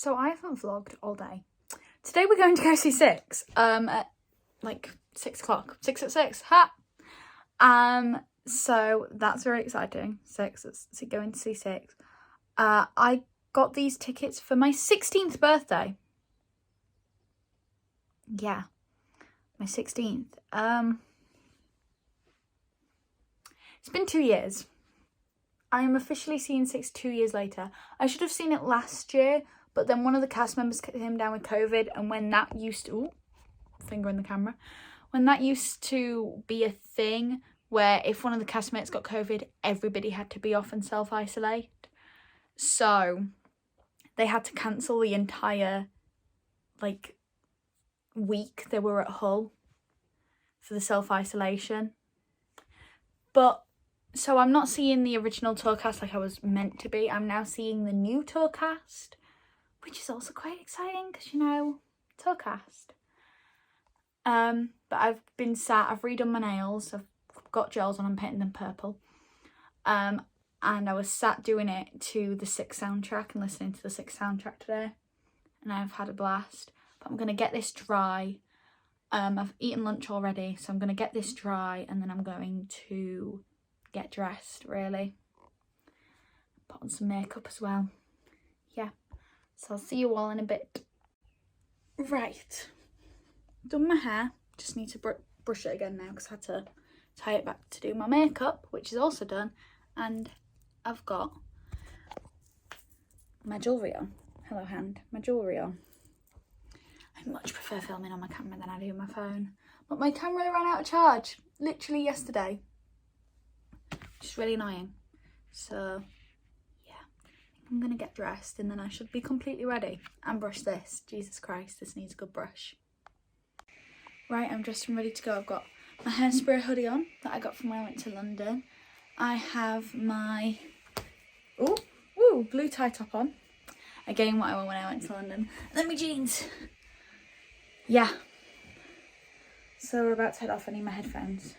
So I haven't vlogged all day. Today we're going to go see Six at like 6 o'clock. 6 at 6. Ha! So that's very exciting. Going to see Six. I got these tickets for my 16th birthday. Yeah, my 16th. It's been 2 years. I am officially seeing Six 2 years later. I should have seen it last year, but then one of the cast members came down with COVID, and when that used to... Ooh, finger in the camera. When that used to be a thing where if one of the castmates got COVID, everybody had to be off and self-isolate. So they had to cancel the entire, like, week they were at Hull for the self-isolation. But... so I'm not seeing the original tour cast like I was meant to be. I'm now seeing the new tour cast, which is also quite exciting because, you know, tour cast. But I've redone my nails. I've got gels on, I'm painting them purple. And I was sat doing it to the Six soundtrack and listening to the Six soundtrack today. And I've had a blast. But I'm going to get this dry. I've eaten lunch already, so I'm going to get this dry and then I'm going to get dressed, really. Put on some makeup as well. Yeah, so I'll see you all in a bit. Right, done my hair. Just need to brush it again now because I had to tie it back to do my makeup, which is also done. And I've got my jewellery on. Hello, hand. My jewellery on. I much prefer filming on my camera than I do my phone. But my camera ran out of charge literally yesterday. Which is really annoying. So, yeah. I'm going to get dressed and then I should be completely ready. And brush this. Jesus Christ, this needs a good brush. Right, I'm dressed and ready to go. I've got my Hairspray hoodie on that I got from when I went to London. I have my blue tie top on. Again, what I wore when I went to London. And then my jeans. Yeah. So we're about to head off. I need my headphones.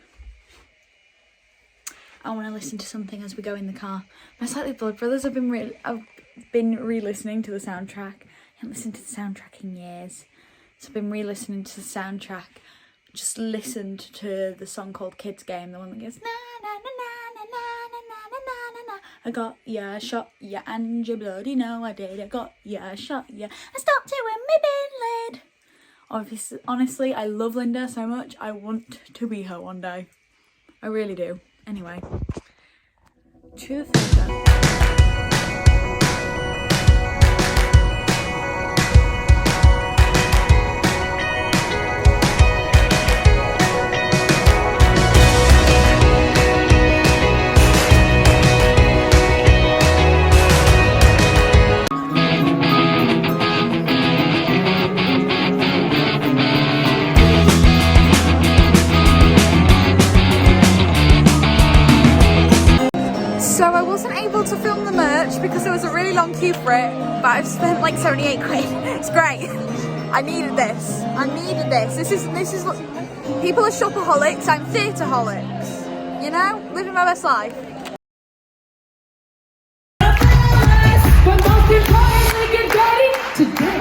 I want to listen to something as we go in the car. My Slightly Blood Brothers, I've been re-listening to the soundtrack. I haven't listened to the soundtrack in years. So I've been re-listening to the soundtrack. Just listened to the song called Kids Game, the one that goes na na na na na na na na na na. I got ya, shot ya, and you bloody know I did. I got ya, shot ya, I stopped you when me been led. Obviously, honestly, I love Linda so much. I want to be her one day. I really do. Anyway, to the theatre. So I wasn't able to film the merch because there was a really long queue for it, but I've spent like 78 quid. It's great. I needed this. This is what people are shopaholics. I'm theatreholics. You know, living my best life. But most importantly, get ready today.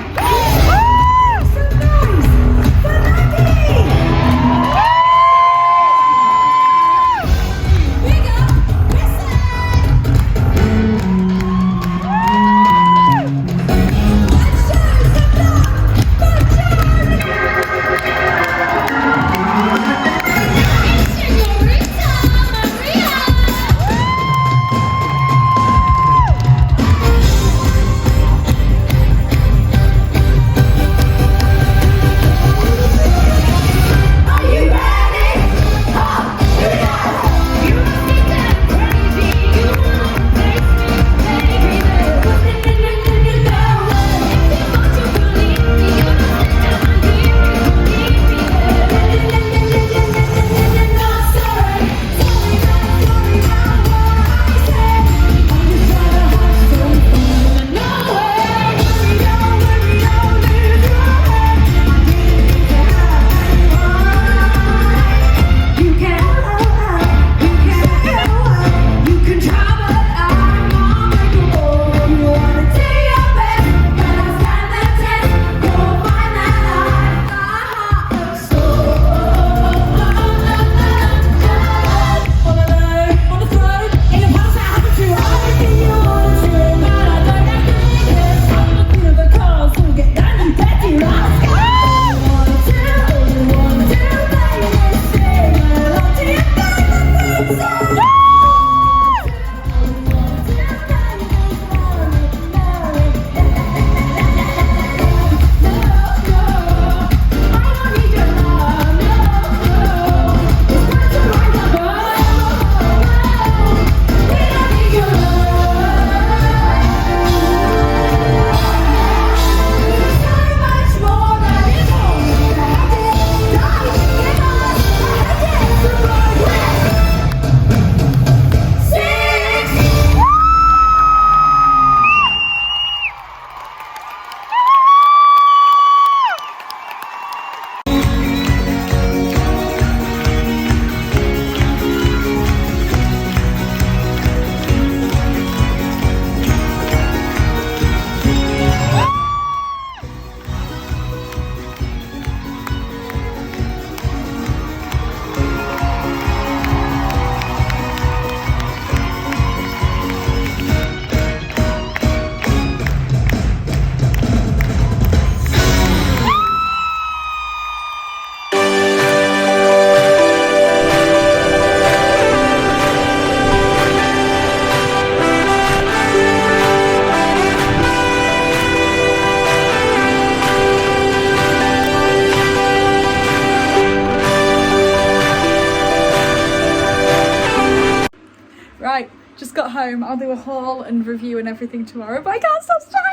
home, I'll do a haul and review and everything tomorrow, but I can't stop smiling.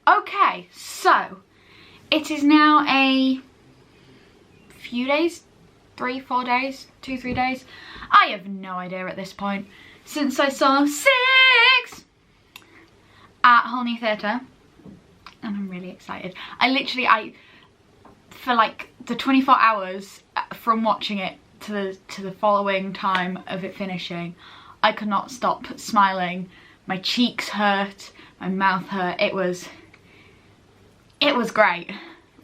Okay, so it is now a few days, 3-4 days, 2-3 days. I have no idea at this point. Since I saw Six at Whole New Theatre, and I'm really excited. For like the 24 hours from watching it to the following time of it finishing, I could not stop smiling. My cheeks hurt, my mouth hurt. It was great.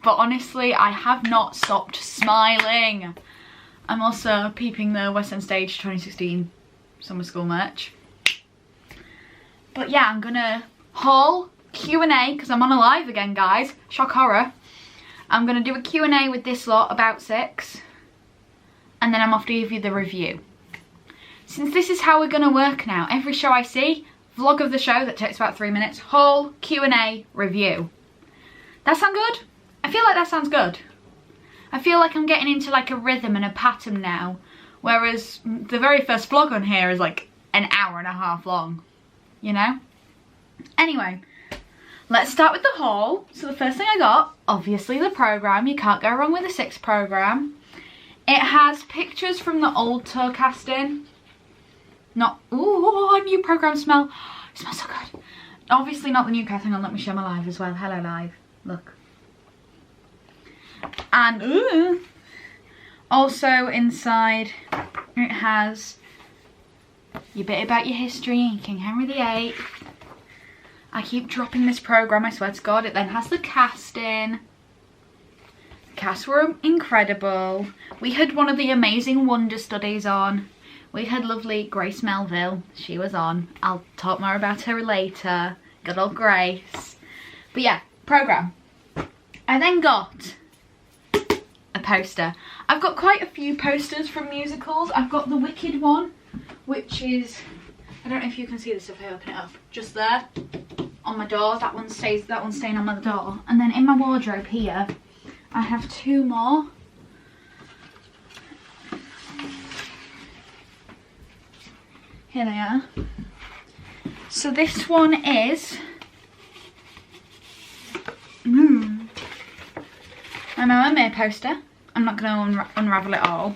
But honestly, I have not stopped smiling. I'm also peeping the West End Stage 2016 summer school merch. But yeah, I'm gonna haul Q&A because I'm on a live again, guys. Shock horror. I'm gonna do a Q&A with this lot about Six, and then I'm off to give you the review. Since this is how we're gonna work now, every show I see, vlog of the show that takes about 3 minutes, haul, Q&A, review. That sound good? I feel like that sounds good. I feel like I'm getting into like a rhythm and a pattern now, whereas the very first vlog on here is like an hour and a half long, you know? Anyway, let's start with the haul. So the first thing I got, obviously the programme. You can't go wrong with the Six programme. It has pictures from the old tour casting. Ooh, new programme smell. It smells so good. Obviously not the new cast. Hang on, let me show my live as well. Hello live. Look. And ooh, also inside it has your bit about your history, King Henry VIII. I keep dropping this programme, I swear to God. It then has the casting. The cast were incredible. We had one of the Amazing Wonder Studies on. We had lovely Grace Melville. She was on. I'll talk more about her later. Good old Grace. But yeah, programme. I then got a poster. I've got quite a few posters from musicals. I've got the Wicked one, which is, I don't know if you can see this if I open it up, just there on my door. That one's staying on my door. And then in my wardrobe here, I have two more. Here they are. So this one is my Mama May poster. I'm not going to unravel it all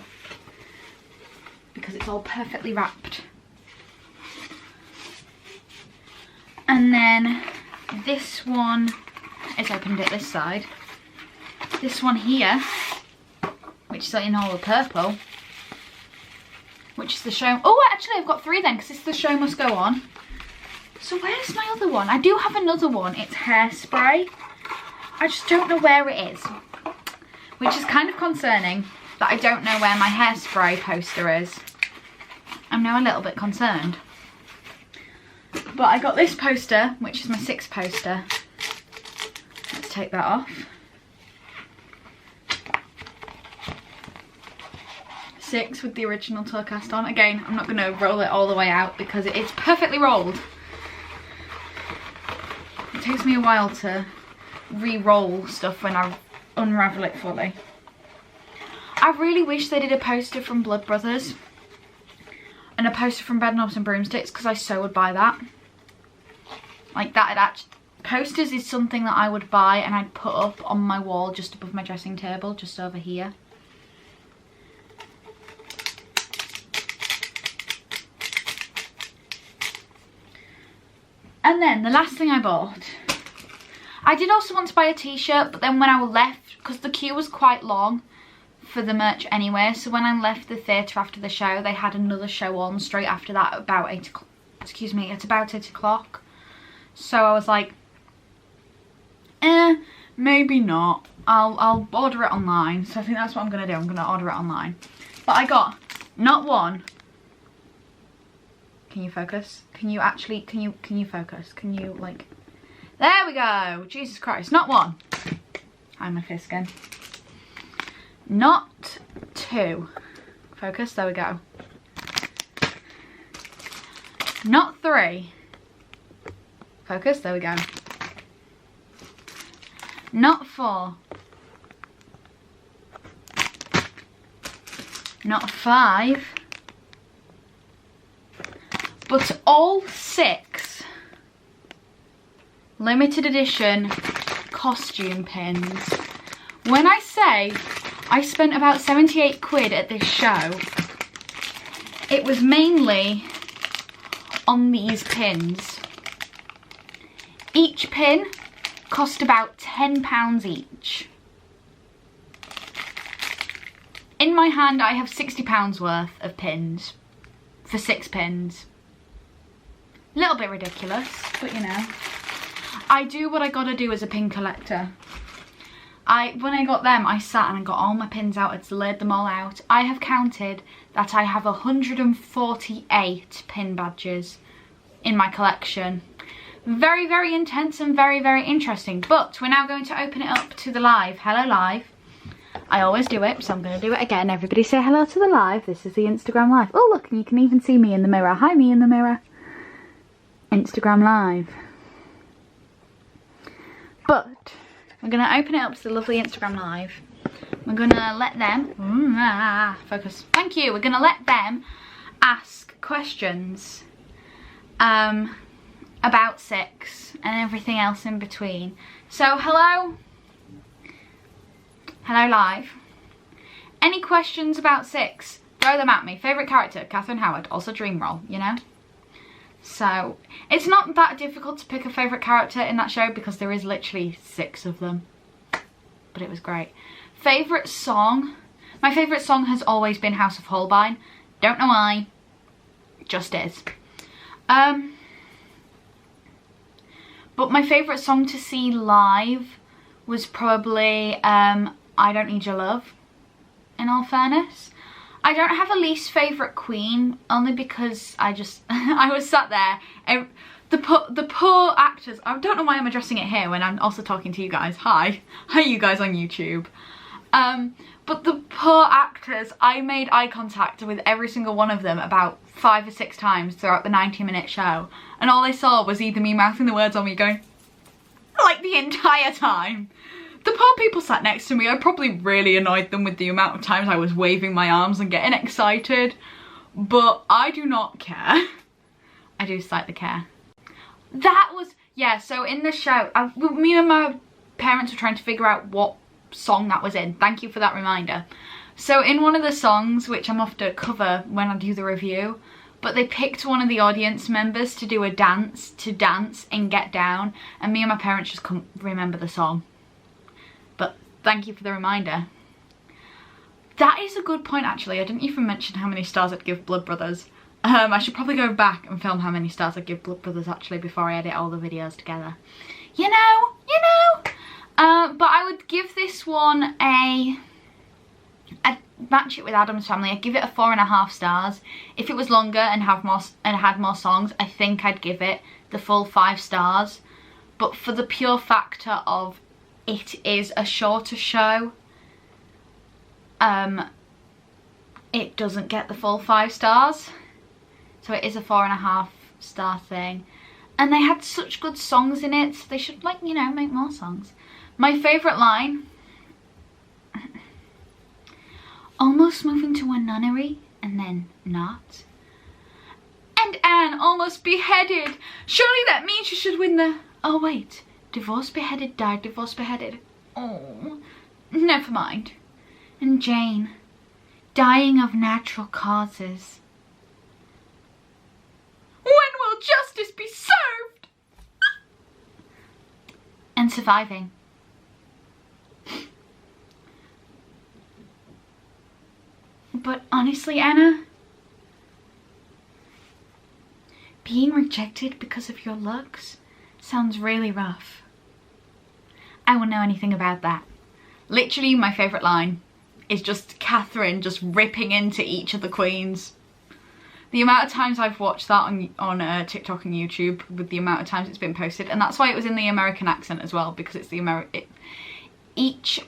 because it's all perfectly wrapped. And then this one is opened at this side. This one here, which is in all the purple, which is the show. Oh, actually I've got three then because it's the Show Must Go On. So where's my other one? I do have another one. It's Hairspray. I just don't know where it is, which is kind of concerning that I don't know where my Hairspray poster is. I'm now a little bit concerned. But I got this poster, which is my Six poster. Let's take that off. Six with the original tour cast on. Again, I'm not going to roll it all the way out because it is perfectly rolled. It takes me a while to re-roll stuff when I unravel it fully. I really wish they did a poster from Blood Brothers and a poster from Bedknobs and Broomsticks because I so would buy that. Like that, posters is something that I would buy and I'd put up on my wall just above my dressing table, just over here. And then the last thing I bought, I did also want to buy a t-shirt, but then when I left, because the queue was quite long for the merch anyway, so when I left the theatre after the show, they had another show on straight after that about 8 o'clock, excuse me, at about 8 o'clock. So I was like, maybe not. I'll order it online. So I think that's what I'm going to do. I'm going to order it online. But I got not one. Can you focus? Can you actually, can you focus? Can you like, there we go. Jesus Christ, not one. Hide my face again. Not two. Focus, there we go. Not three. Focus, there we go. Not four. Not five. But all 6 limited edition costume pins. When I say I spent about 78 quid at this show, it was mainly on these pins. Each pin cost about £10 each. In my hand I have £60 worth of pins for 6 pins. A little bit ridiculous, but you know. I do what I gotta do as a pin collector. When I got them, I sat and I got all my pins out, I'd laid them all out. I have counted that I have 148 pin badges in my collection. Very, very intense and very, very interesting. But we're now going to open it up to the live. Hello, live. I always do it, so I'm going to do it again. Everybody say hello to the live. This is the Instagram live. Oh, look, and you can even see me in the mirror. Hi, me in the mirror. Instagram live. But we're going to open it up to the lovely Instagram live. We're going to let them... focus. Thank you. We're going to let them ask questions about 6 and everything else in between. So, hello. Hello, live. Any questions about 6? Throw them at me. Favourite character? Catherine Howard. Also Dreamroll, you know? So, it's not that difficult to pick a favourite character in that show because there is literally 6 of them. But it was great. Favourite song? My favourite song has always been House of Holbein. Don't know why. Just is. But my favourite song to see live was probably I Don't Need Your Love, in all fairness. I don't have a least favourite queen, only because I was sat there. The poor actors, I don't know why I'm addressing it here when I'm also talking to you guys. Hi you guys on YouTube. But the poor actors, I made eye contact with every single one of them about 5 or 6 times throughout the 90-minute show. And all they saw was either me mouthing the words on me going, like the entire time. The poor people sat next to me, I probably really annoyed them with the amount of times I was waving my arms and getting excited. But I do not care. I do slightly care. That was, yeah, so in the show, me and my parents were trying to figure out what song that was in. Thank you for that reminder. So in one of the songs, which I'm off to cover when I do the review, but they picked one of the audience members to do a dance, and Get Down, and me and my parents just couldn't remember the song. But thank you for the reminder. That is a good point, actually. I didn't even mention how many stars I'd give Blood Brothers. I should probably go back and film how many stars I'd give Blood Brothers, actually, before I edit all the videos together. You know. But I would give this one I'd match it with Addams Family. I'd give it a 4.5 stars. If it was longer and had more songs, I think I'd give it the full 5 stars. But for the pure factor of it is a shorter show, it doesn't get the full 5 stars. So it is a 4.5 star thing. And they had such good songs in it, so they should, like, you know, make more songs. My favourite line, almost moving to a nunnery and then not. And Anne almost beheaded. Surely that means she should win the... Oh wait, divorce beheaded, died, divorce beheaded. Oh, never mind. And Jane, dying of natural causes. When will justice be served? And surviving. But honestly, Anna, being rejected because of your looks sounds really rough. I won't know anything about that. Literally, my favourite line is just Catherine just ripping into each of the queens. The amount of times I've watched that on TikTok and YouTube, with the amount of times it's been posted, and that's why it was in the American accent as well, because it's the each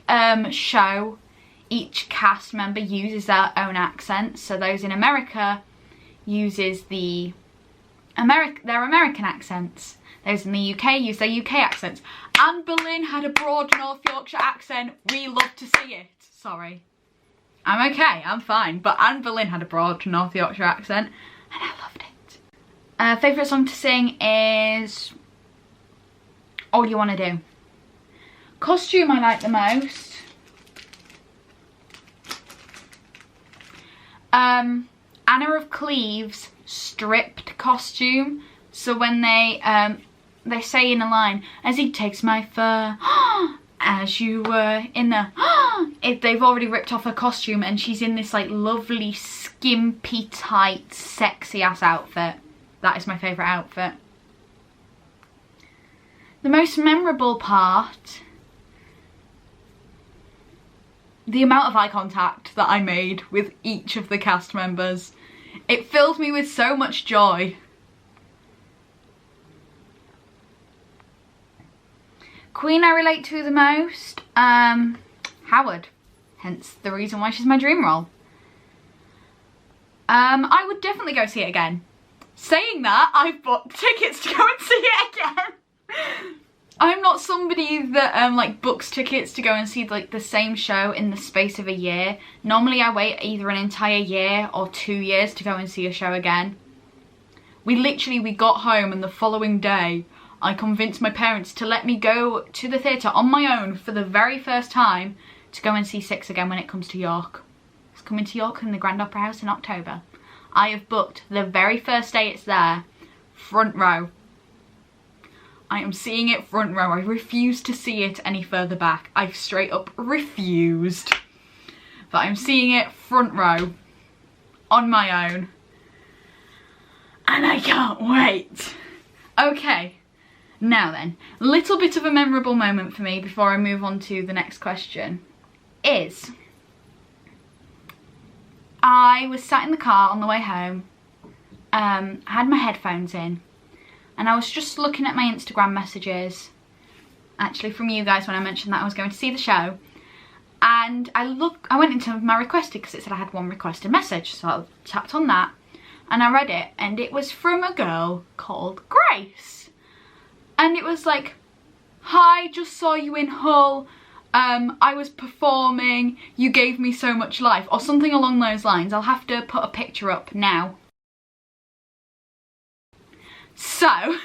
show, each cast member uses their own accent. So those in America uses their American accents. Those in the UK use their UK accents. Anne Boleyn had a broad North Yorkshire accent. We love to see it. Sorry. I'm okay, I'm fine. But Anne Boleyn had a broad North Yorkshire accent and I loved it. Favourite song to sing is All You Wanna Do. Costume I like the most. Anna of Cleves stripped costume. So when they say in a line, as he takes my fur, as you were in the, if they've already ripped off her costume and she's in this like lovely skimpy tight sexy ass outfit. That is my favourite outfit. The most memorable part, the amount of eye contact that I made with each of the cast members. It filled me with so much joy. Queen I relate to the most, Howard. Hence the reason why she's my dream role. I would definitely go see it again. Saying that, I've booked tickets to go and see it again. I'm not somebody that like books tickets to go and see like the same show in the space of a year. Normally I wait either an entire year or 2 years to go and see a show again. We got home and the following day I convinced my parents to let me go to the theatre on my own for the very first time to go and see Six again when it comes to York. It's coming to York in the Grand Opera House in October. I have booked the very first day it's there, front row. I am seeing it front row. I refuse to see it any further back. I've straight up refused. But I'm seeing it front row on my own. And I can't wait. Okay, now then, a little bit of a memorable moment for me before I move on to the next question is, I was sat in the car on the way home, had my headphones in, and I was just looking at my Instagram messages, actually from you guys when I mentioned that I was going to see the show, and I went into my requested because it said I had one requested message, so I tapped on that, and I read it, and it was from a girl called Grace, and it was like, hi, just saw you in Hull, I was performing, you gave me so much life, or something along those lines. I'll have to put a picture up now. So,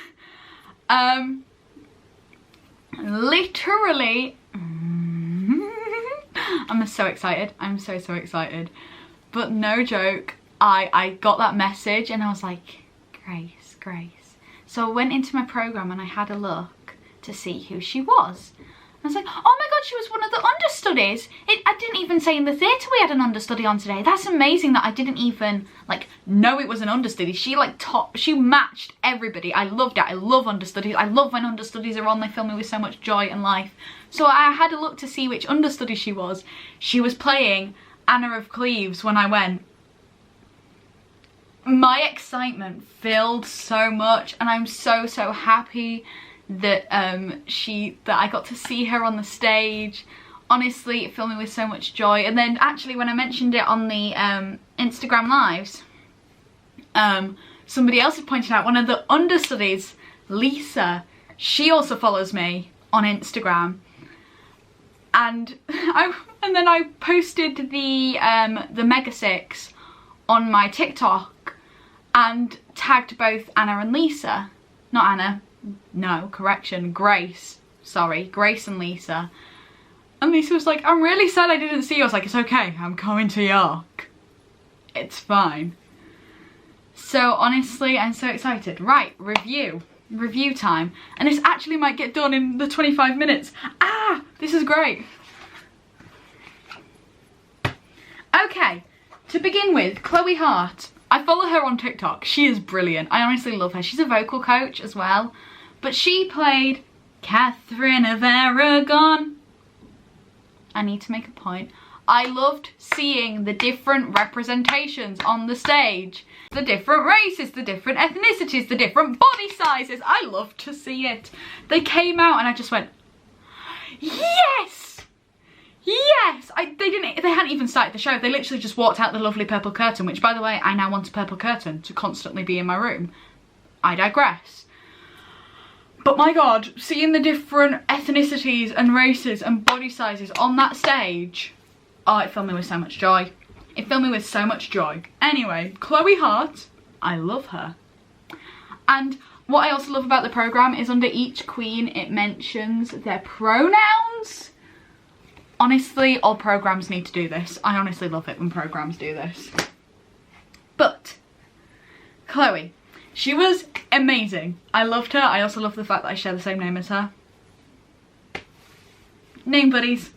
literally, I'm so excited, I'm so excited, but no joke, I got that message and I was like, Grace. So I went into my programme and I had a look to see who she was. I was like, oh my god, she was one of the understudies. I didn't even say in the theatre we had an understudy on today. That's amazing that I didn't even like know it was an understudy. She she matched everybody. I loved it. I love understudies. I love when understudies are on. They fill me with so much joy and life. So I had a look to see which understudy she was. She was playing Anna of Cleves when I went. My excitement filled so much, and I'm so happy that I got to see her on the stage. Honestly, it filled me with so much joy. And then actually when I mentioned it on the Instagram lives, somebody else had pointed out one of the understudies, Lisa, she also follows me on Instagram, and then I posted the Mega Six on my TikTok and tagged both Anna and Lisa. Not Anna, no, correction, Grace. Sorry, Grace and Lisa. And Lisa was like, I'm really sad I didn't see you. I was like, it's okay, I'm coming to York. It's fine. So honestly, I'm so excited. Right, review time. And this actually might get done in the 25 minutes. Ah, this is great. Okay, to begin with, Chloe Hart. I follow her on TikTok. She is brilliant. I honestly love her. She's a vocal coach as well. But she played Catherine of Aragon. I need to make a point. I loved seeing the different representations on the stage. The different races, the different ethnicities, the different body sizes. I loved to see it. They came out and I just went, yes! Yes! They hadn't even started the show. They literally just walked out the lovely purple curtain, which by the way, I now want a purple curtain to constantly be in my room. I digress. But my god, seeing the different ethnicities and races and body sizes on that stage, oh, it filled me with so much joy. It filled me with so much joy. Anyway, Chloe Hart, I love her. And what I also love about the programme is under each queen it mentions their pronouns. Honestly, all programmes need to do this. I honestly love it when programmes do this. But Chloe, she was amazing. I loved her. I also love the fact that I share the same name as her. Name buddies.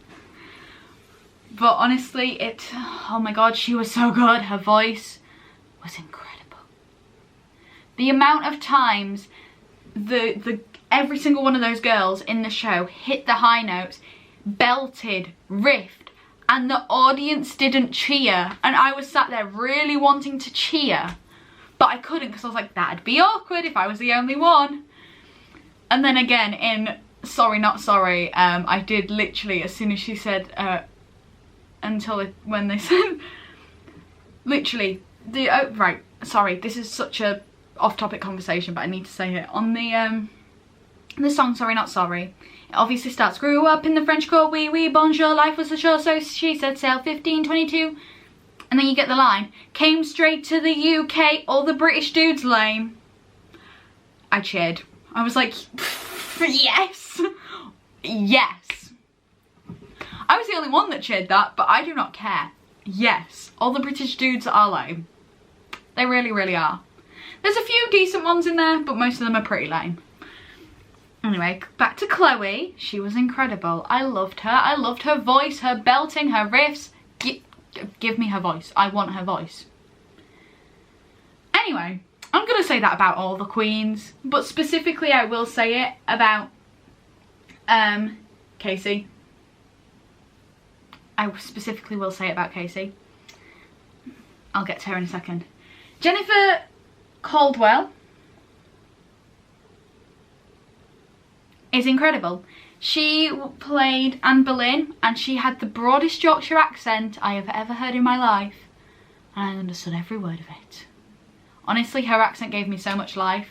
But honestly, oh my god, she was so good. Her voice was incredible. The amount of times every single one of those girls in the show hit the high notes, belted, riffed, and the audience didn't cheer. And I was sat there really wanting to cheer, but I couldn't because I was like, that'd be awkward if I was the only one. And then again in Sorry Not Sorry, I did literally, as soon as she said, when they said, literally, right, sorry, this is such a off-topic conversation, but I need to say it. On the song Sorry Not Sorry, it obviously starts, grew up in the French court, oui, bonjour, life was a chore, so she said, sail 1522. And then you get the line, came straight to the UK, all the British dudes lame. I cheered. I was like, yes, yes. I was the only one that cheered that, but I do not care. Yes, all the British dudes are lame. They really, really are. There's a few decent ones in there, but most of them are pretty lame. Anyway, back to Chloe. She was incredible. I loved her. I loved her voice, her belting, her riffs. Give me her voice. I want her voice. Anyway, I'm going to say that about all the queens, but specifically I will say it about Casey. I specifically will say it about Casey. I'll get to her in a second. Jennifer Caldwell is incredible. She played Anne Boleyn and she had the broadest Yorkshire accent I have ever heard in my life, and I understood every word of it. Honestly, her accent gave me so much life.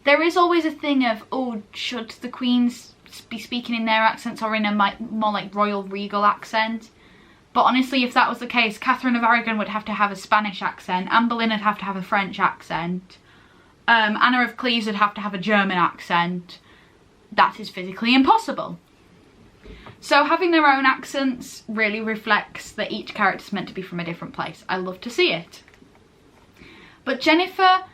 There is always a thing of, oh, should the queens be speaking in their accents or in a more like royal regal accent? But honestly, if that was the case, Catherine of Aragon would have to have a Spanish accent, Anne Boleyn would have to have a French accent, Anna of Cleves would have to have a German accent. That is physically impossible. So having their own accents really reflects that each character is meant to be from a different place. I love to see it. But Jennifer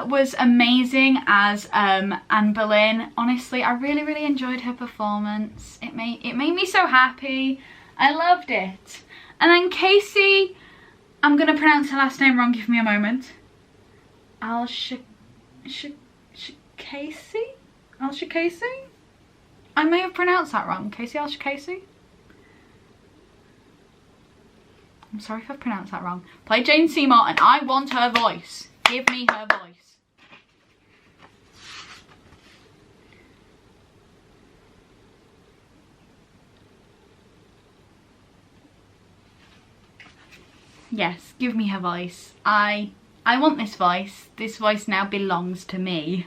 was amazing as Anne Boleyn. Honestly, I really, really enjoyed her performance. It made me so happy. I loved it. And then Casey, I'm going to pronounce her last name wrong, give me a moment. Casey? Casey? I may have pronounced that wrong. Casey Casey? I'm sorry if I've pronounced that wrong. Play Jane Seymour and I want her voice. Give me her voice. Yes, give me her voice. I want this voice. This voice now belongs to me.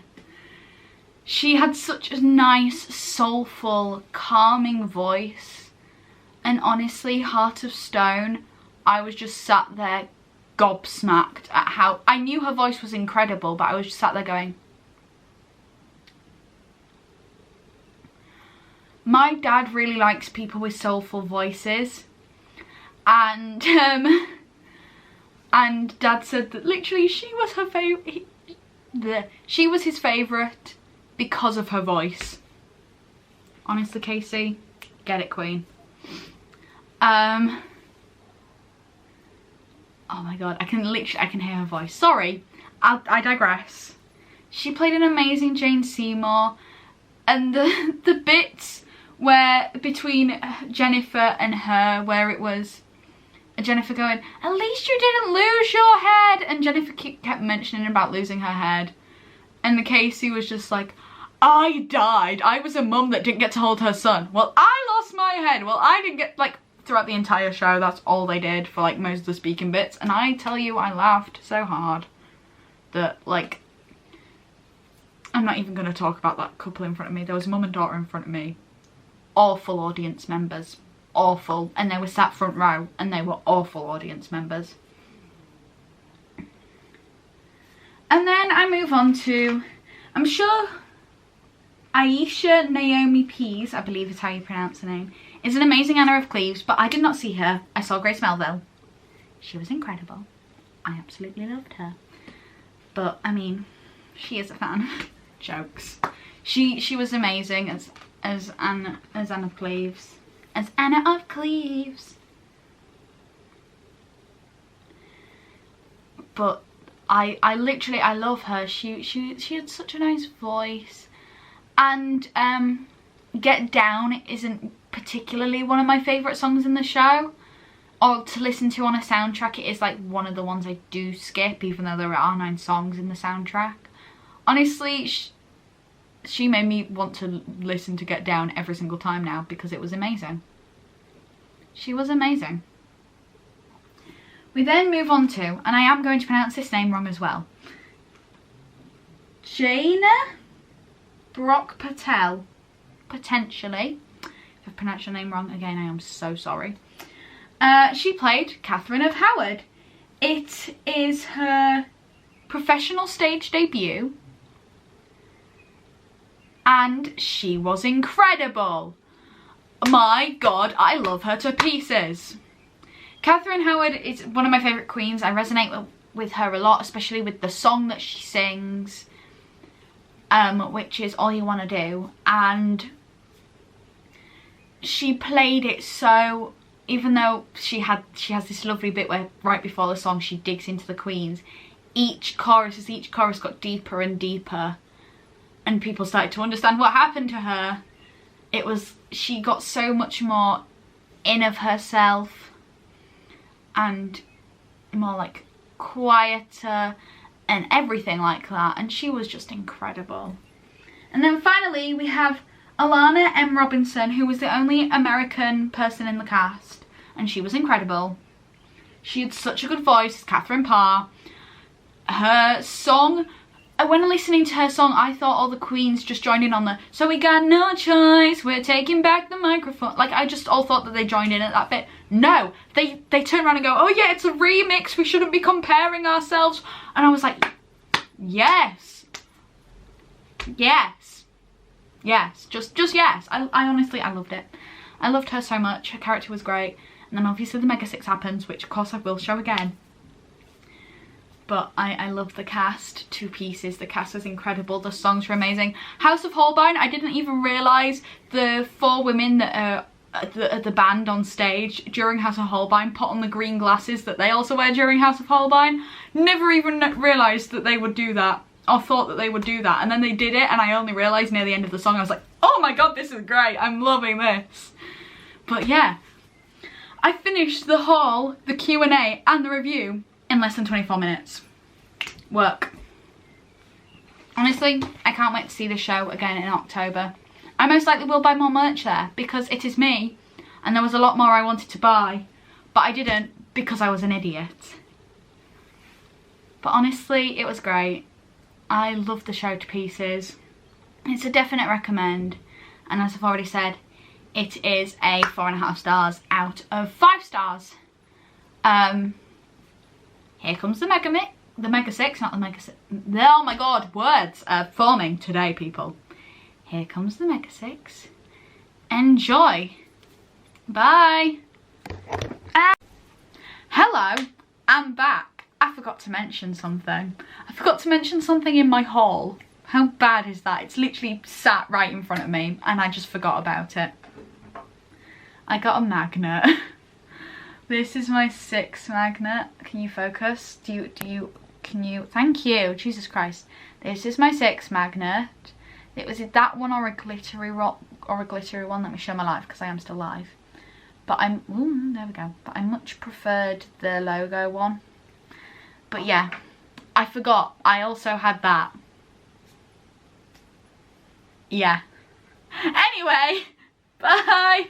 She had such a nice, soulful, calming voice. And honestly, Heart of Stone, I was just sat there gobsmacked at how... I knew her voice was incredible, but I was just sat there going... My dad really likes people with soulful voices. And Dad said that literally she was her favourite... She was his favourite because of her voice. Honestly, Casey, get it, queen. Oh my god, I can hear her voice. Sorry, I digress. She played an amazing Jane Seymour, and the bits where between Jennifer and her, where it was Jennifer going, at least you didn't lose your head, and Jennifer kept mentioning about losing her head, and the Casey was just like, I died. I was a mum that didn't get to hold her son. Well, I lost my head. Well, I didn't get, like, throughout the entire show, that's all they did for, like, most of the speaking bits. And I tell you, I laughed so hard that, like, I'm not even going to talk about that couple in front of me. There was mum and daughter in front of me. Awful audience members. Awful. And they were sat front row, and they were awful audience members. And then I move on to, I'm sure Aisha Naomi Pease, I believe is how you pronounce her name, is an amazing Anna of Cleves, but I did not see her. I saw Grace Melville. She was incredible. I absolutely loved her. But, I mean, she is a fan. Jokes. She was amazing as Anna of Cleves. As Anna of Cleves. But I literally, I love her. She had such a nice voice. And Get Down isn't particularly one of my favourite songs in the show. Or to listen to on a soundtrack, it is like one of the ones I do skip, even though there are 9 songs in the soundtrack. Honestly, she made me want to listen to Get Down every single time now because it was amazing. She was amazing. We then move on to, and I am going to pronounce this name wrong as well, Jaina Brock Patel, potentially. If I've pronounced your name wrong, again, I am so sorry. She played Catherine of Howard. It is her professional stage debut, and she was incredible. My God, I love her to pieces. Catherine Howard is one of my favourite queens. I resonate with her a lot, especially with the song that she sings, which is All You Wanna Do. And she played it so, even though she has this lovely bit where right before the song she digs into the queens, each chorus got deeper and deeper and people started to understand what happened to her. She got so much more in of herself and more like quieter and everything like that, and she was just incredible. And then finally we have Alana M. Robinson, who was the only American person in the cast, and she was incredible. She had such a good voice, Catherine Parr. Her song, when listening to her song, I thought all the queens just joined in on the "So we got no choice, we're taking back the microphone." Like, I just all thought that they joined in at that bit. No, they turn around and go, "Oh yeah, it's a remix, we shouldn't be comparing ourselves." And I was like, yes. Yes. Yes. Just yes. I honestly, I loved it. I loved her so much. Her character was great. And then obviously the Mega Six happens, which of course I will show again. But I love the cast to pieces. The cast was incredible. The songs were amazing. House of Holbein, I didn't even realise the 4 women that are at the band on stage during House of Holbein put on the green glasses that they also wear during House of Holbein. Never even realised that they would do that, or thought that they would do that. And then they did it, and I only realised near the end of the song. I was like, oh my God, this is great. I'm loving this. But yeah, I finished the haul, the Q&A and the review in less than 24 minutes. Work. Honestly, I can't wait to see the show again in October. I most likely will buy more merch there because it is me, and there was a lot more I wanted to buy, but I didn't because I was an idiot. But honestly, it was great. I loved the show to pieces. It's a definite recommend, and as I've already said, it is a 4.5 stars out of 5 stars. Here comes the Mega Six, not the Mega Six. Oh my God, words are forming today, people. Here comes the Mega Six. Enjoy. Bye. Hello, I'm back. I forgot to mention something. I forgot to mention something in my haul. How bad is that? It's literally sat right in front of me and I just forgot about it. I got a magnet. This is my 6 magnet. Can you focus? Can you? Thank you. Jesus Christ. This is my 6 magnet. It was that one or a glittery rock or a glittery one. Let me show my life because I am still live. But there we go. But I much preferred the logo one. But yeah, I forgot. I also had that. Yeah. Anyway, bye.